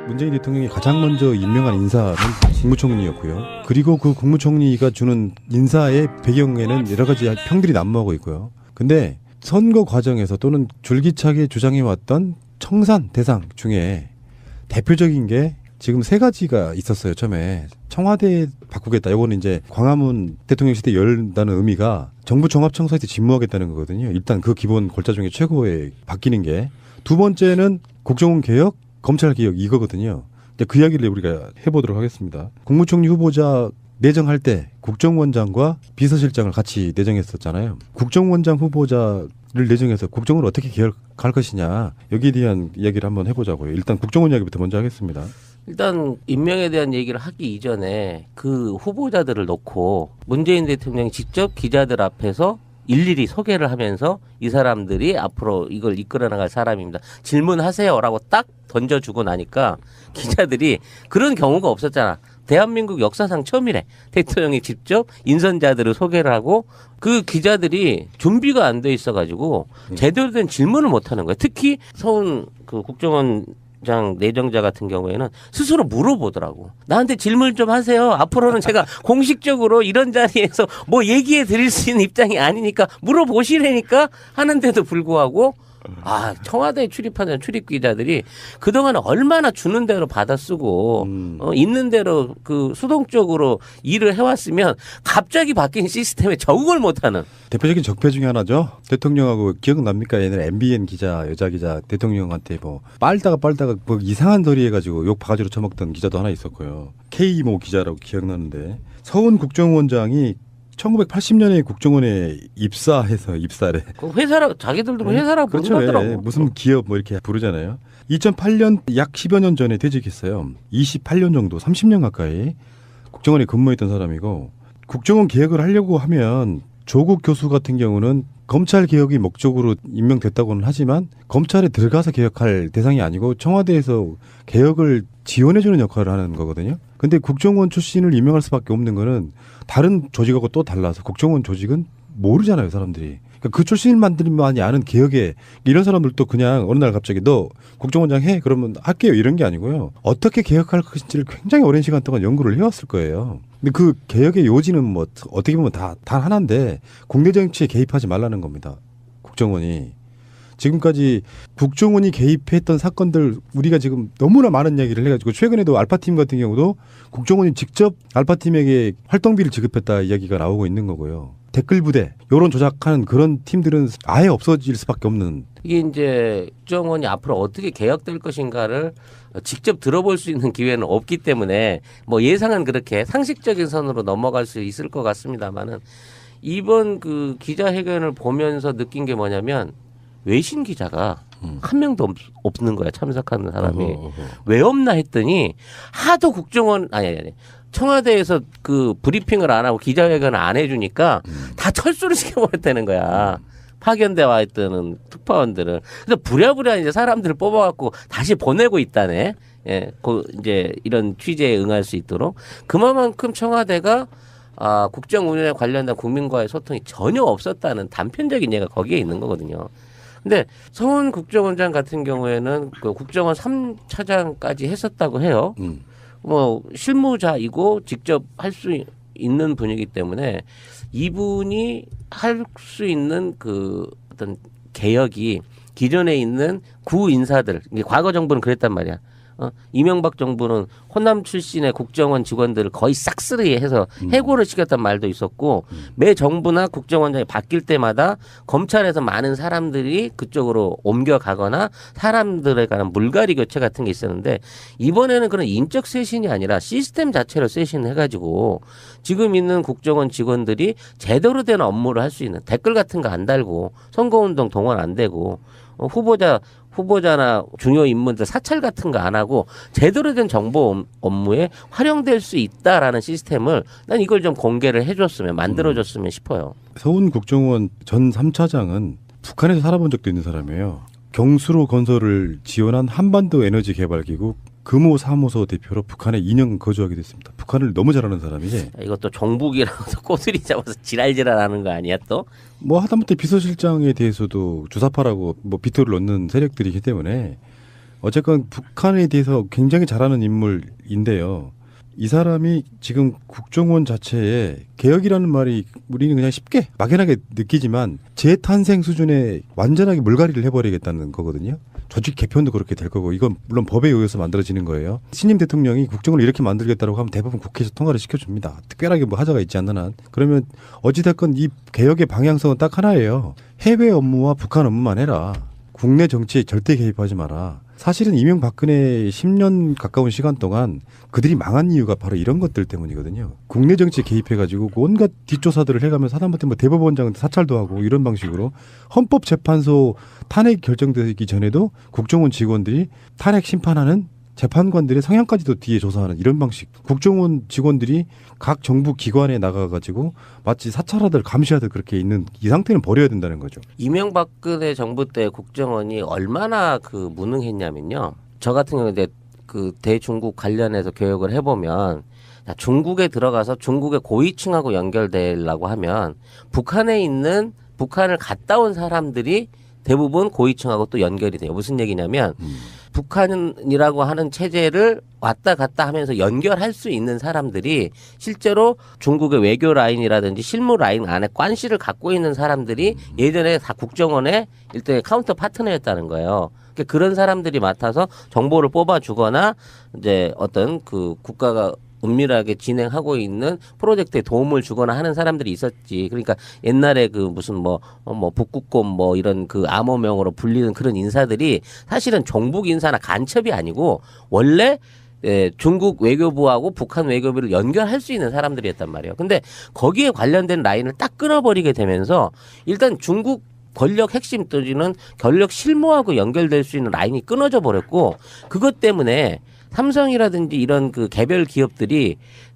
문재인 대통령이 가장 먼저 임명한 인사는 국무총리였고요. 그리고 그 국무총리가 주는 인사의 배경에는 여러 가지 평들이 난무하고 있고요. 근데 선거 과정에서 또는 줄기차게 주장해왔던 청산 대상 중에 대표적인 게 지금 세 가지가 있었어요. 처음에 청와대 바꾸겠다. 이거는 이제 광화문 대통령 시대 열다는 의미가 정부 종합청사에서 직무하겠다는 거거든요. 일단 그 기본 골자 중에 최고의 바뀌는 게. 두 번째는 국정원 개혁, 검찰 개혁 이거거든요. 그 이야기를 우리가 해보도록 하겠습니다. 국무총리 후보자 내정할 때 국정원장과 비서실장을 같이 내정했었잖아요. 국정원장 후보자를 내정해서 국정원을 어떻게 개혁할 것이냐 여기에 대한 이야기를 한번 해보자고요. 일단 국정원 이야기부터 먼저 하겠습니다. 일단 임명에 대한 얘기를 하기 이전에 그 후보자들을 놓고 문재인 대통령이 직접 기자들 앞에서 일일이 소개를 하면서 이 사람들이 앞으로 이걸 이끌어 나갈 사람입니다. 질문하세요라고 딱 던져주고 나니까 기자들이 그런 경우가 없었잖아. 대한민국 역사상 처음이래. 대통령이 직접 인선자들을 소개를 하고 그 기자들이 준비가 안 돼 있어가지고 제대로 된 질문을 못 하는 거야. 특히 서훈 그 국정원 장 내정자 같은 경우에는 스스로 물어보더라고. 나한테 질문 좀 하세요. 앞으로는 제가 공식적으로 이런 자리에서 뭐 얘기해 드릴 수 있는 입장이 아니니까 물어보시라니까 하는데도 불구하고 청와대에 출입하는 출입 기자들이 그동안 얼마나 주는 대로 받아 쓰고 있는 대로 그 수동적으로 일을 해왔으면 갑자기 바뀐 시스템에 적응을 못하는 대표적인 적폐 중에 하나죠. 대통령하고 기억납니까? 옛날에 MBN 기자 여자 기자 대통령한테 뭐 빨다가 뭐 이상한 소리 해가지고 욕 바가지로 쳐먹던 기자도 하나 있었고요. K모 기자라고 기억나는데 서훈 국정원장이 1980년에 국정원에 입사래. 그 회사라고 자기들도 회사라고 그렇죠. 부르더라고. 무슨 기업 뭐 이렇게 부르잖아요. 2008년 약 10여 년 전에 퇴직했어요. 28년 정도 30년 가까이 국정원에 근무했던 사람이고 국정원 개혁을 하려고 하면 조국 교수 같은 경우는 검찰 개혁이 목적으로 임명됐다고는 하지만 검찰에 들어가서 개혁할 대상이 아니고 청와대에서 개혁을 지원해주는 역할을 하는 거거든요. 근데 국정원 출신을 임명할 수밖에 없는 거는 다른 조직하고 또 달라서 국정원 조직은 모르잖아요, 사람들이. 그러니까 그 출신만들만이 아는 개혁에 이런 사람들도 그냥 어느 날 갑자기 너 국정원장 해? 그러면 할게요. 이런 게 아니고요. 어떻게 개혁할 것인지를 굉장히 오랜 시간 동안 연구를 해왔을 거예요. 근데 그 개혁의 요지는 뭐 어떻게 보면 다 하나인데 국내 정치에 개입하지 말라는 겁니다. 국정원이. 지금까지 국정원이 개입했던 사건들 우리가 지금 너무나 많은 이야기를 해가지고 최근에도 알파팀 같은 경우도 국정원이 직접 알파팀에게 활동비를 지급했다 이야기가 나오고 있는 거고요. 댓글 부대 여론 조작하는 그런 팀들은 아예 없어질 수밖에 없는. 이게 이제 국정원이 앞으로 어떻게 개혁될 것인가를 직접 들어볼 수 있는 기회는 없기 때문에 뭐 예상은 그렇게 상식적인 선으로 넘어갈 수 있을 것 같습니다만은 이번 그 기자회견을 보면서 느낀 게 뭐냐면 외신 기자가 한 명도 없는 거야. 참석하는 사람이. 왜 없나 했더니 하도 국정원 아니 청와대에서 그 브리핑을 안 하고 기자회견을 안 해주니까 다 철수를 시켜버렸다는 거야. 파견돼 와 있던 특파원들을. 그래서 부랴부랴 이제 사람들을 뽑아갖고 다시 보내고 있다네. 예, 이제 이런 취재에 응할 수 있도록. 그만큼 청와대가 국정 운영에 관련된 국민과의 소통이 전혀 없었다는 단편적인 예가 거기에 있는 거거든요. 근데 서훈 국정원장 같은 경우에는 그 국정원 3차장까지 했었다고 해요. 뭐 실무자이고 직접 할 수 있는 분이기 때문에 이분이 할 수 있는 그 어떤 개혁이 기존에 있는 구 인사들, 과거 정부는 그랬단 말이야. 이명박 정부는 호남 출신의 국정원 직원들을 거의 싹쓸이 해서 해고를 시켰단 말도 있었고 매 정부나 국정원장이 바뀔 때마다 검찰에서 많은 사람들이 그쪽으로 옮겨가거나 사람들에 관한 물갈이 교체 같은 게 있었는데 이번에는 그런 인적 쇄신이 아니라 시스템 자체로 쇄신을 해가지고 지금 있는 국정원 직원들이 제대로 된 업무를 할 수 있는 댓글 같은 거 안 달고 선거운동 동원 안 되고 후보자나 중요 인물들 사찰 같은 거 안 하고 제대로 된 정보 업무에 활용될 수 있다라는 시스템을 난 이걸 좀 공개를 해줬으면 만들어줬으면 싶어요. 서훈 국정원 전 3차장은 북한에서 살아본 적도 있는 사람이에요. 경수로 건설을 지원한 한반도 에너지 개발기구 금호사무소 대표로 북한에 2년 거주하게 됐습니다. 북한을 너무 잘하는 사람이지. 이것도 정북이라고 꼬투리 잡아서 지랄지랄하는 거 아니야 또? 뭐 하다못해 비서실장에 대해서도 주사파라고 뭐 비토를 넣는 세력들이기 때문에 어쨌건 북한에 대해서 굉장히 잘 아는 인물인데요. 이 사람이 지금 국정원 자체에 개혁이라는 말이 우리는 그냥 쉽게 막연하게 느끼지만 재탄생 수준에 완전하게 물갈이를 해버리겠다는 거거든요. 조직 개편도 그렇게 될 거고 이건 물론 법에 의해서 만들어지는 거예요. 신임 대통령이 국정원을 이렇게 만들겠다고 하면 대부분 국회에서 통과를 시켜줍니다. 특별하게 뭐 하자가 있지 않는 한. 그러면 어찌됐건 이 개혁의 방향성은 딱 하나예요. 해외 업무와 북한 업무만 해라. 국내 정치에 절대 개입하지 마라. 사실은 이명박근혜 10년 가까운 시간 동안 그들이 망한 이유가 바로 이런 것들 때문이거든요. 국내 정치에 개입해가지고 온갖 뒷조사들을 해가면서 하다못해 뭐 대법원장한테 사찰도 하고 이런 방식으로 헌법재판소 탄핵 결정되기 전에도 국정원 직원들이 탄핵 심판하는 재판관들의 성향까지도 뒤에 조사하는 이런 방식. 국정원 직원들이 각 정부 기관에 나가가지고 마치 사찰하듯 감시하듯 그렇게 있는 이 상태는 버려야 된다는 거죠. 이명박근혜 정부 때 국정원이 얼마나 그 무능했냐면요. 저 같은 경우에 이제 그 대중국 관련해서 교육을 해보면 중국에 들어가서 중국의 고위층하고 연결되려고 하면 북한에 있는 북한을 갔다 온 사람들이 대부분 고위층하고 또 연결이 돼요. 무슨 얘기냐면 북한이라고 하는 체제를 왔다 갔다 하면서 연결할 수 있는 사람들이 실제로 중국의 외교 라인이라든지 실무 라인 안에 관시를 갖고 있는 사람들이 예전에 다 국정원의 일종의 카운터 파트너였다는 거예요. 그러니까 그런 사람들이 맡아서 정보를 뽑아주거나 이제 어떤 그 국가가 은밀하게 진행하고 있는 프로젝트에 도움을 주거나 하는 사람들이 있었지. 그러니까 옛날에 그 무슨 뭐 북극곰 뭐 이런 그 암호명으로 불리는 그런 인사들이 사실은 종북 인사나 간첩이 아니고 원래 중국 외교부하고 북한 외교부를 연결할 수 있는 사람들이었단 말이에요. 근데 거기에 관련된 라인을 딱 끊어버리게 되면서 일단 중국 권력 핵심 또는 권력 실무하고 연결될 수 있는 라인이 끊어져 버렸고 그것 때문에 삼성이라든지 이런 그 개별 기업들이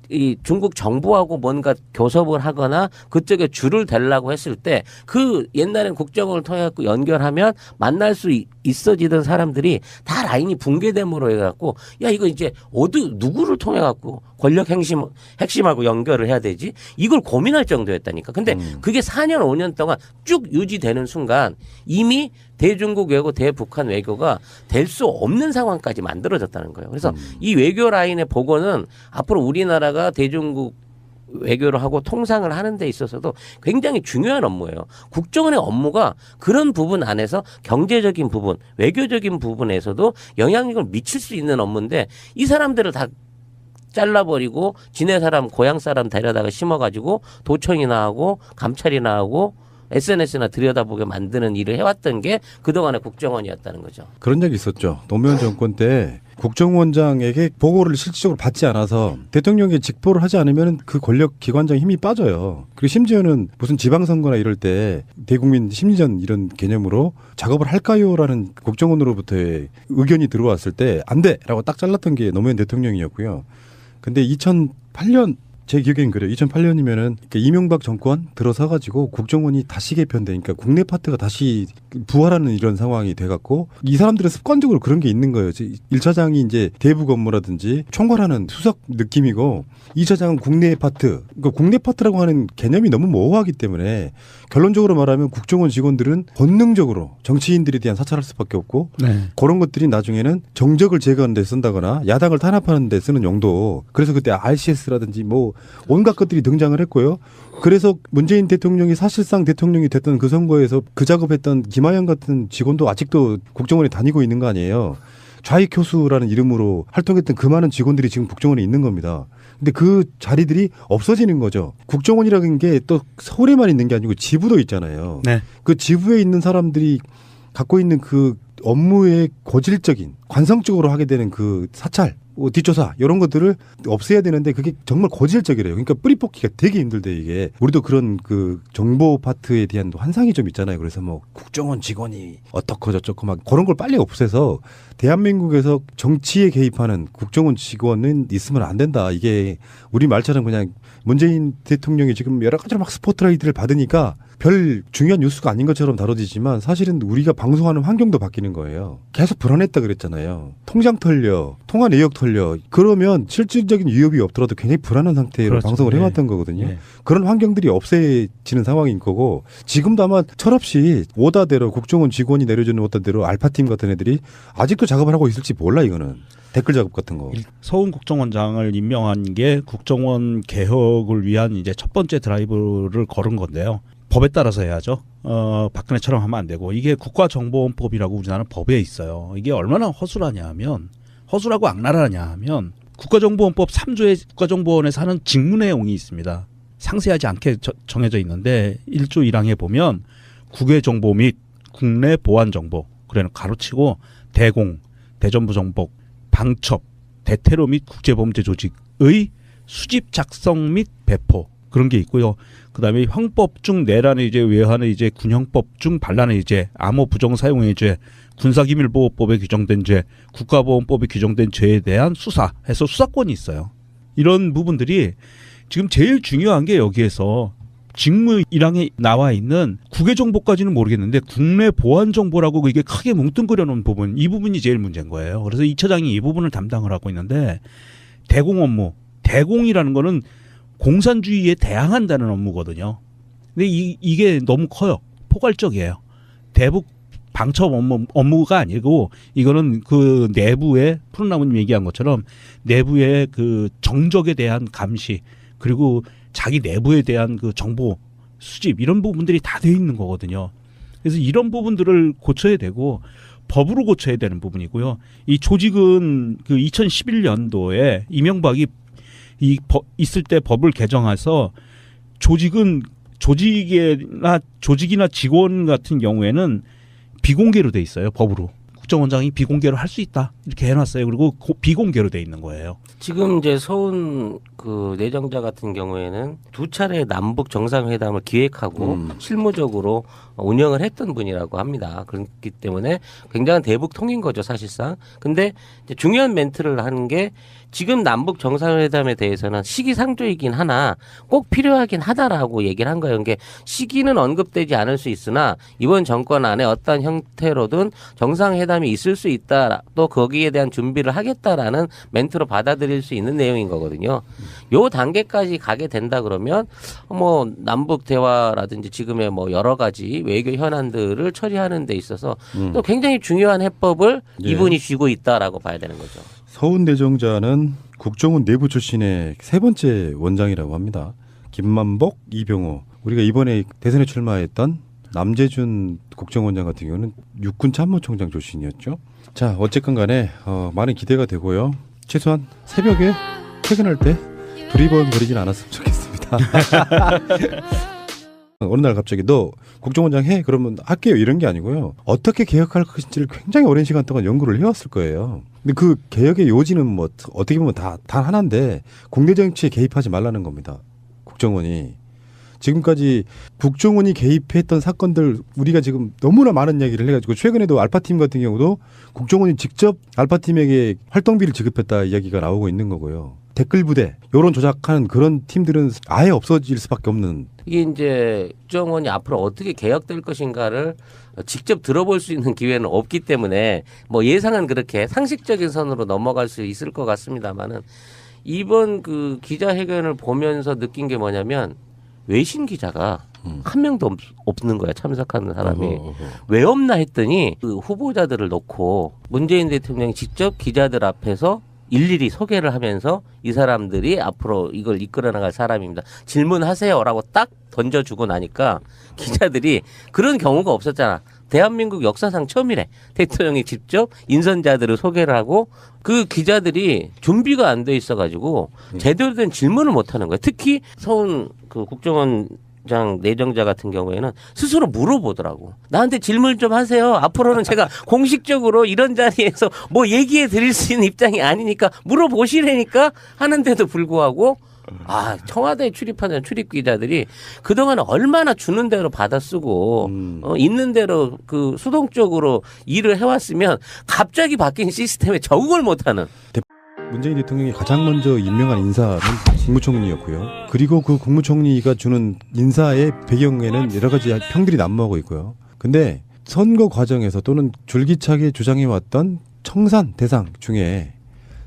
이 중국 정부하고 뭔가 교섭을 하거나 그쪽에 줄을 대려고 했을 때 그 옛날엔 국정원을 통해 갖고 연결하면 만날 수 있어지던 사람들이 다 라인이 붕괴됨으로 해갖고 야 이거 이제 누구를 통해 갖고 권력 핵심하고 연결을 해야 되지 이걸 고민할 정도였다니까. 근데 그게 4년 5년 동안 쭉 유지되는 순간 이미 대중국 외교 대북한 외교가 될 수 없는 상황까지 만들어졌다는 거예요. 그래서 이 외교 라인의 복원은 앞으로 우리나라가 대중국 외교를 하고 통상을 하는 데 있어서도 굉장히 중요한 업무예요. 국정원의 업무가 그런 부분 안에서 경제적인 부분, 외교적인 부분에서도 영향력을 미칠 수 있는 업무인데 이 사람들을 다 잘라버리고 지네 사람 고향 사람 데려다가 심어가지고 도청이나 하고 감찰이나 하고 SNS나 들여다보게 만드는 일을 해왔던 게 그동안의 국정원이었다는 거죠. 그런 적이 있었죠. 노무현 정권 때 국정원장에게 보고를 실질적으로 받지 않아서 대통령에게 직보를 하지 않으면 그 권력 기관장 힘이 빠져요. 그리고 심지어는 무슨 지방선거나 이럴 때 대국민 심리전 이런 개념으로 작업을 할까요라는 국정원으로부터의 의견이 들어왔을 때 안 돼라고 딱 잘랐던 게 노무현 대통령이었고요. 근데 2008년 제 기억엔 그래요. 2008년이면은 이명박 정권 들어서가지고 국정원이 다시 개편돼, 그러니까 국내 파트가 다시 부활하는 이런 상황이 돼갖고 이 사람들은 습관적으로 그런 게 있는 거예요. 1차장이 이제 대북 업무라든지 총괄하는 수석 느낌이고 2차장은 국내 파트. 그러니까 국내 파트라고 하는 개념이 너무 모호하기 때문에 결론적으로 말하면 국정원 직원들은 본능적으로 정치인들에 대한 사찰할 수밖에 없고 그런 것들이 나중에는 정적을 제거하는 데 쓴다거나 야당을 탄압하는 데 쓰는 용도. 그래서 그때 RCS라든지 뭐 온갖 것들이 등장을 했고요. 그래서 문재인 대통령이 사실상 대통령이 됐던 그 선거에서 그 작업했던 김하영 같은 직원도 아직도 국정원에 다니고 있는 거 아니에요. 좌익 교수라는 이름으로 활동했던 그 많은 직원들이 지금 국정원에 있는 겁니다. 근데 그 자리들이 없어지는 거죠. 국정원이라는 게 또 서울에만 있는 게 아니고 지부도 있잖아요. 네. 그 지부에 있는 사람들이 갖고 있는 그 업무의 고질적인 관성적으로 하게 되는 그 사찰, 뒷조사 이런 것들을 없애야 되는데 그게 정말 고질적이래요. 그러니까 뿌리 뽑기가 되게 힘들대 이게. 우리도 그런 그 정보 파트에 대한 환상이 좀 있잖아요. 그래서 뭐 국정원 직원이 어떻고 저쩌고 막 그런 걸 빨리 없애서 대한민국에서 정치에 개입하는 국정원 직원은 있으면 안 된다. 이게 우리 말처럼 그냥 문재인 대통령이 지금 여러 가지로 막 스포트라이트를 받으니까 별 중요한 뉴스가 아닌 것처럼 다뤄지지만 사실은 우리가 방송하는 환경도 바뀌는 있는 거예요. 계속 불안했다 그랬잖아요. 통장 털려, 통화 내역 털려. 그러면 실질적인 위협이 없더라도 굉장히 불안한 상태로 그렇죠. 방송을 네. 해왔던 거거든요. 네. 그런 환경들이 없애지는 상황인 거고 지금도 아마 철없이 오다대로 국정원 직원이 내려주는 오다대로 알파팀 같은 애들이 아직도 작업을 하고 있을지 몰라 이거는. 댓글 작업 같은 거. 서훈 국정원장을 임명한 게 국정원 개혁을 위한 이제 첫 번째 드라이브를 걸은 건데요. 법에 따라서 해야죠. 박근혜처럼 하면 안 되고 이게 국가정보원법이라고 우리나라는 법에 있어요. 이게 얼마나 허술하냐 하면 허술하고 악랄하냐 하면 국가정보원법 3조에 국가정보원에서 하는 직무 내용이 있습니다. 상세하지 않게 정해져 있는데 1조 1항에 보면 국외정보 및 국내 보안정보 그래는 가로치고 대공, 대전부 정복, 방첩, 대테러 및 국제범죄 조직의 수집 작성 및 배포 그런 게 있고요. 그다음에 형법 중 내란의 의제, 외환의 의제, 군형법 중 반란의 의제, 암호 부정 사용의 죄, 군사기밀보호법에 규정된 죄, 국가보안법에 규정된 죄에 대한 수사해서 수사권이 있어요. 이런 부분들이 지금 제일 중요한 게 여기에서 직무 1항에 나와 있는 국외정보까지는 모르겠는데 국내 보안정보라고 이게 크게 뭉뚱그려 놓은 부분 이 부분이 제일 문제인 거예요. 그래서 이 처장이 이 부분을 담당을 하고 있는데 대공 업무, 대공이라는 거는 공산주의에 대항한다는 업무거든요. 근데 이게 너무 커요. 포괄적이에요. 대북 방첩 업무가 아니고 이거는 그 내부의 푸른나무님 얘기한 것처럼 내부의 그 정적에 대한 감시 그리고 자기 내부에 대한 그 정보 수집 이런 부분들이 다 돼 있는 거거든요. 그래서 이런 부분들을 고쳐야 되고 법으로 고쳐야 되는 부분이고요. 이 조직은 그 2011년도에 이명박이 있을 때 법을 개정해서 조직이나 직원 같은 경우에는 비공개로 돼 있어요. 법으로. 국정원장이 비공개로 할 수 있다. 이렇게 해놨어요. 그리고 비공개로 돼 있는 거예요. 지금 이제 서훈 그 내정자 같은 경우에는 2차례 남북 정상회담을 기획하고 실무적으로 운영을 했던 분이라고 합니다. 그렇기 때문에 굉장한 대북 통인 거죠, 사실상. 근데 이제 중요한 멘트를 하는 게 지금 남북 정상회담에 대해서는 시기상조이긴 하나 꼭 필요하긴 하다라고 얘기를 한 거예요. 그러니까 시기는 언급되지 않을 수 있으나 이번 정권 안에 어떤 형태로든 정상회담이 있을 수 있다. 또 거기에 대한 준비를 하겠다라는 멘트로 받아들일 수 있는 내용인 거거든요. 요 단계까지 가게 된다 그러면 뭐 남북 대화라든지 지금의 뭐 여러 가지 외교 현안들을 처리하는 데 있어서 또 굉장히 중요한 해법을 예. 이분이 쥐고 있다라고 봐야 되는 거죠. 서훈 내정자는 국정원 내부 출신의 세 번째 원장이라고 합니다. 김만복, 이병호. 우리가 이번에 대선에 출마했던 남재준 국정원장 같은 경우는 육군 참모총장 출신이었죠. 자, 어쨌건 간에 많은 기대가 되고요. 최소한 새벽에 퇴근할 때 두리번거리진 않았으면 좋겠습니다. 어느 날 갑자기 너 국정원장 해? 그러면 할게요. 이런 게 아니고요. 어떻게 개혁할 것인지를 굉장히 오랜 시간 동안 연구를 해왔을 거예요. 근데 그 개혁의 요지는 뭐 어떻게 보면 단 하나인데 국내 정치에 개입하지 말라는 겁니다. 국정원이. 지금까지 국정원이 개입했던 사건들 우리가 지금 너무나 많은 얘기를 해가지고 최근에도 알파팀 같은 경우도 국정원이 직접 알파팀에게 활동비를 지급했다 이야기가 나오고 있는 거고요. 댓글 부대, 여론 조작하는 그런 팀들은 아예 없어질 수밖에 없는. 이게 이제 국정원이 앞으로 어떻게 개혁될 것인가를 직접 들어볼 수 있는 기회는 없기 때문에 뭐 예상은 그렇게 상식적인 선으로 넘어갈 수 있을 것 같습니다만은 이번 그 기자회견을 보면서 느낀 게 뭐냐면 외신 기자가 한 명도 없는 거야, 참석하는 사람이. 왜 없나 했더니 그 후보자들을 놓고 문재인 대통령이 직접 기자들 앞에서 일일이 소개를 하면서 이 사람들이 앞으로 이걸 이끌어 나갈 사람입니다. 질문하세요라고 딱 던져주고 나니까 기자들이 그런 경우가 없었잖아. 대한민국 역사상 처음이래. 대통령이 직접 인선자들을 소개를 하고 그 기자들이 준비가 안 돼 있어가지고 제대로 된 질문을 못 하는 거야. 특히 서훈 그 국정원장 내정자 같은 경우에는 스스로 물어보더라고. 나한테 질문 좀 하세요. 앞으로는 제가 공식적으로 이런 자리에서 뭐 얘기해 드릴 수 있는 입장이 아니니까 물어보시라니까 하는데도 불구하고 청와대에 출입하는 출입 기자들이 그동안 얼마나 주는 대로 받아 쓰고 있는 대로 그 수동적으로 일을 해왔으면 갑자기 바뀐 시스템에 적응을 못하는. 문재인 대통령이 가장 먼저 임명한 인사는 국무총리였고요. 그리고 그 국무총리가 주는 인사의 배경에는 여러 가지 평들이 난무하고 있고요. 근데 선거 과정에서 또는 줄기차게 주장해왔던 청산 대상 중에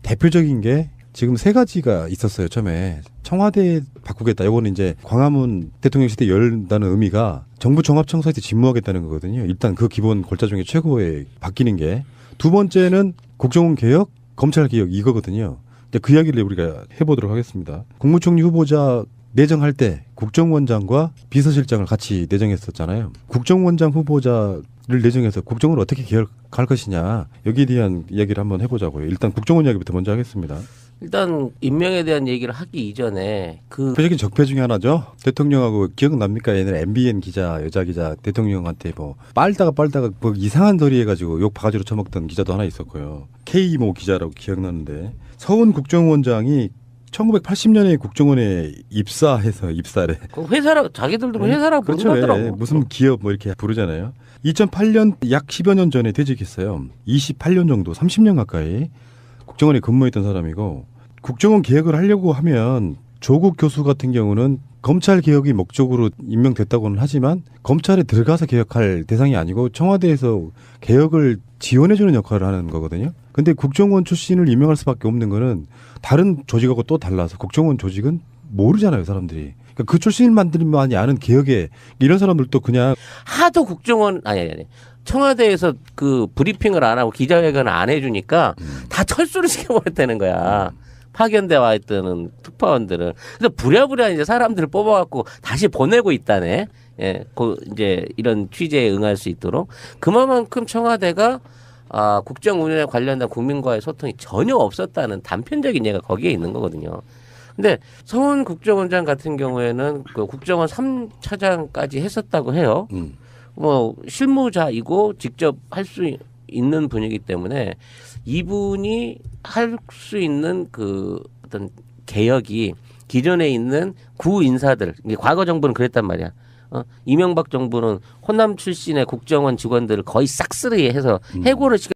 대표적인 게 지금 세 가지가 있었어요. 처음에 청와대 바꾸겠다. 요거는 이제 광화문 대통령 시대 열다는 의미가 정부 종합청사에서 집무하겠다는 거거든요. 일단 그 기본 골자 중에 최고의 바뀌는 게, 두 번째는 국정원 개혁, 검찰 개혁 이거거든요. 이제 그 이야기를 우리가 해보도록 하겠습니다. 국무총리 후보자 내정할 때 국정원장과 비서실장을 같이 내정했었잖아요. 국정원장 후보자를 내정해서 국정원을 어떻게 개혁할 것이냐, 여기에 대한 이야기를 한번 해보자고요. 일단 국정원 이야기부터 먼저 하겠습니다. 일단 임명에 대한 얘기를 하기 이전에 그 대표적인 적폐 중에 하나죠. 대통령하고 기억납니까? 옛날에 MBN 기자, 여자 기자 대통령한테 뭐 빨다가 뭐 이상한 소리 해가지고 욕 바가지로 쳐먹던 기자도 하나 있었고요. K모 기자라고 기억나는데, 서훈 국정원장이 1980년에 국정원에 입사래. 그 회사라 자기들도 회사라고 그렇죠. 부르더라고. 예, 무슨 기업 뭐 이렇게 부르잖아요. 2008년 약 10여 년 전에 퇴직했어요. 28년 정도, 30년 가까이 국정원에 근무했던 사람이고, 국정원 개혁을 하려고 하면 조국 교수 같은 경우는 검찰 개혁이 목적으로 임명됐다고는 하지만 검찰에 들어가서 개혁할 대상이 아니고 청와대에서 개혁을 지원해주는 역할을 하는 거거든요. 근데 국정원 출신을 임명할 수밖에 없는 거는 다른 조직하고 또 달라서 국정원 조직은 모르잖아요, 사람들이. 그러니까 그 출신만들만이 아는 개혁에 이런 사람들도 그냥 하도 국정원 아니 청와대에서 그 브리핑을 안 하고 기자회견을 안 해주니까 다 철수를 시켜버렸다는 거야. 파견돼 와 있던 특파원들을. 그래서 부랴부랴 이제 사람들을 뽑아갖고 다시 보내고 있다네. 예, 이제 이런 취재에 응할 수 있도록. 그만큼 청와대가 국정 운영에 관련된 국민과의 소통이 전혀 없었다는 단편적인 예가 거기에 있는 거거든요. 근데 서훈 국정원장 같은 경우에는 그 국정원 3차장까지 했었다고 해요. 뭐 실무자이고 직접 할 수 있는 분이기 때문에 이분이 할 수 있는 그 어떤 개혁이 기존에 있는 구 인사들, 과거 정부는 그랬단 말이야. 이명박 정부는 호남 출신의 국정원 직원들을 거의 싹쓸이 해서 해고를 시켜.